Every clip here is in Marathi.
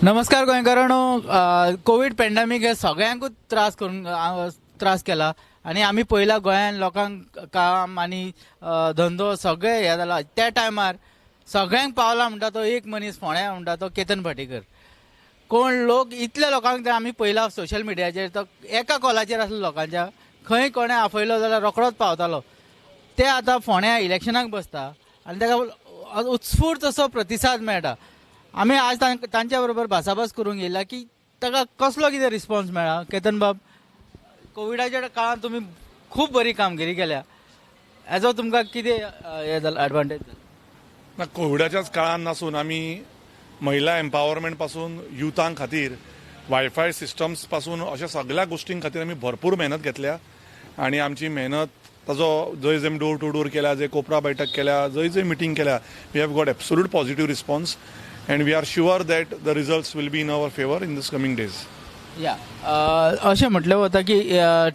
नमस्कार गोंयकारांनो. कोविड पॅन्डेमीक हे सगळ्यांकूच त्रास केला आणि आम्ही पळयला गोंयान लोकांक काम आणि धंदो सगळे हे जाला. त्या टायमार सगळ्यांक पावला म्हणटा तो एक मनीस फोंड्या म्हणटा तो केतन भाटेकर. कोण लोक इतल्या लोकांक ते आमी पळयला सोशल मिडियाचेर, तो एका कॉलाचेर आसलो लोकांच्या, खंय कोणें आपयलो जाल्यार रोखडोच पावतालो. ते आतां फोंड्या इलेक्शनाक बसता आनी ताका उत्स्फूर्त असो प्रतिसाद मेळटा. आमी आज तांच्या बरोबर भासाभास करूंक येयला की ताका कसलो कितें रिस्पॉन्स मेळ्ळा. केतन बाब, कोविडाच्या काळांत तुमी खूब बरी कामगिरी केल्या, हेजो तुमकां कितें हे जाला एडवांटेज जाला? कोविडाच्याच काळान नासून आमी महिला एम्पावरमेंट पासून युथां खातीर वायफाय सिस्टम्स पासून अशा सगळ्या गोष्टीं खातीर आमी भरपूर मेहनत घेतल्या आणि आमची मेहनत ताजो जंय जंय डोर टू डोर केल्या, जंय कोपरा बैठक केल्या, जंय जंय मिटींग केल्या, we have got absolute positive response and we are sure that the results will be in our favor in this coming days. अशें म्हटलें वता की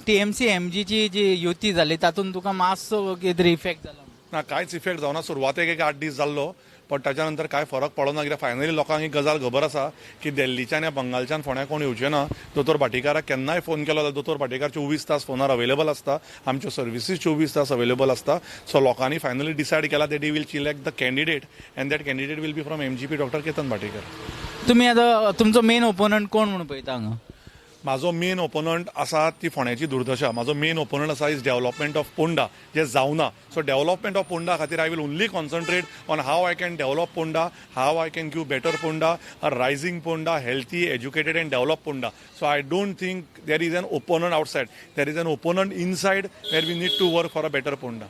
TMC MG ची जी युती जाली तातूंत तुका मातसो कितें इफेक्ट जाला? ना, कांयच इफेक्ट जावना. सुरवातेक एक 8 दीस जाल्लो, पण ताच्या नंतर कांय फरक पडना. कित्याक फायनली लोकांक एक गजाल खबर आसा की दिल्लीच्यान या बंगालच्यान फोंड्या कोण येवचे ना. दोतोर भाटेकाराक केन्नाय फोन केलो जाल्यार दोतोर भाटेकार 24 तास फोनार अवेलेबल आसता. आमच्यो सर्विसीस 24 तास अवेलेबल आसता. सो लोकांनी फायनली डिसायड केला that they will select the candidate and that candidate will be from MGP doctor Ketan Bhatekar. तुमी आतां तुमचो मेन ओपोनंट कोण म्हणून पळयता हांगा? म्हाजो मेन ओपोनंट आसा ती फोंड्याची दुर्दशा. म्हाजो मेन ओपोनंट आसा इज डेव्हलपमेंट ऑफ पोंडा, जे जावना. सो डेव्हलपमेंट ऑफ पोंडा खातीर I will only concentrate on how I can develop Ponda, how I can give better Ponda, a rising Ponda, healthy, educated and develop Ponda. So I don't think there is an opponent outside, there is an opponent inside where we need to work for a better Ponda.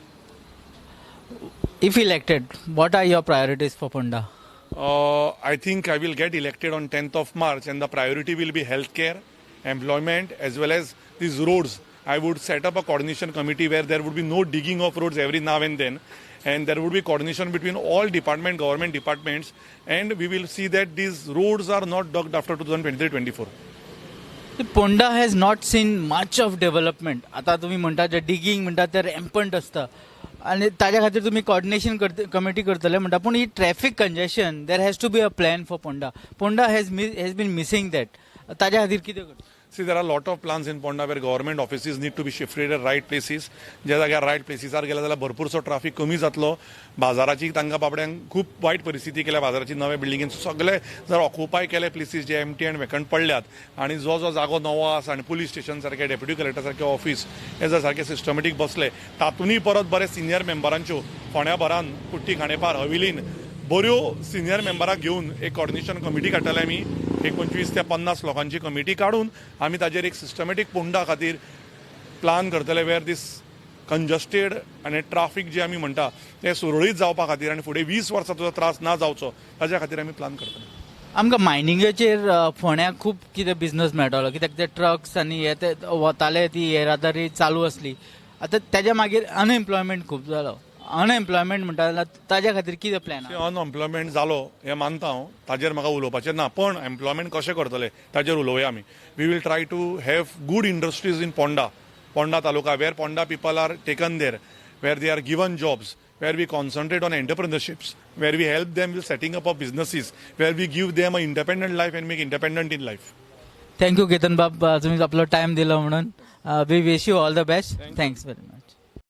If elected, what are your priorities for Ponda? I think I will get elected on 10th of March and the priority will be healthcare, employment as well as these roads. I would set up a coordination committee where there would be no digging of roads every now and then, and there would be coordination between all government departments, and we will see that these roads are not dug after 2023-24. Ponda has not seen much of development. आता तुम्ही म्हणता जे डिगिंग म्हणटा ते रॅम्पंट असता आणि ताज्या खातीर तुम्ही कॉर्डिनेशन कमिटी करतले म्हणटा, पूण ही traffic congestion there has to be a plan for Ponda. Ponda has been missing that. ताज्या खातीर कितें करता? See, there are a lot of plans in Ponda where government offices need to be shifted at right places. ज्या जाग्यार रायट प्लेसीसार गेले जाल्यार भरपूरसो ट्राफिक कमी जातलो. बाजाराची तांकां बाबड्यांक खूब वायट परिस्थिती केल्या. बाजाराची नव्या बिल्डिंगेन सगळे जर ऑक्युपाय केले प्लेसीस जे एम्प्टी अँड वेकंट पडल्यात, आणि जो जो जागो नवो आसा आनी पुलीस स्टेशन सारखे, डेप्युटी कलेक्टर सारखे ऑफिस हे जर सारखे सिस्टमॅटीक बसले, तातूंतय परत बरे सिनियर मेंबरांच्यो फोंड्याभरान, कुट्टी, खांडेपार, हवेलीन बऱ्यो सिनियर मेंबराक घेवन एक कॉर्डिनेशन कमिटी काडटले आमी. एक 25 ते 50 लोकांची कमिटी काडून आमी ताजेर एक सिस्टमॅटीक पोंडा खातीर प्लान करतले, वेर दीस कंजस्टेड आनी ट्राफीक जे आमी म्हणटा ते सुरळीत जावपा खातीर आनी फुडें 20 वर्सां तुजो त्रास ना जावचो ताज्या खातीर आमी प्लान करतले. आमकां मायनिंगेचेर फोंड्याक खूब कितें बिझनस मेळटलो, कित्याक ते ट्रक्स आनी हे ते वताले, ती येरादारी चालू आसली. आतां तेज्या मागीर अनएम्प्लॉयमेंट खूब जालो. अनएम्प्लॉयमेंट म्हणटा जाल्यार ताज्या खातीर कितें प्लॅन? अनएम्प्लॉयमेंट जालो हें मानता हांव, ताजेर म्हाका उलोवपाचें ना, पण एम्प्लॉयमेंट कशें करतले ताजेर उलोवया आमी. We will try to have good industries in Ponda taluka, where Ponda people are taken there, where they are given jobs, where we concentrate on entrepreneurships, where we help them with setting up of businesses, where we give them an independent life and make independent in life. Thank you Ketan Bab, तुम्ही आपलो टाइम दिलो म्हणून. We wish you all the best. Thanks very much.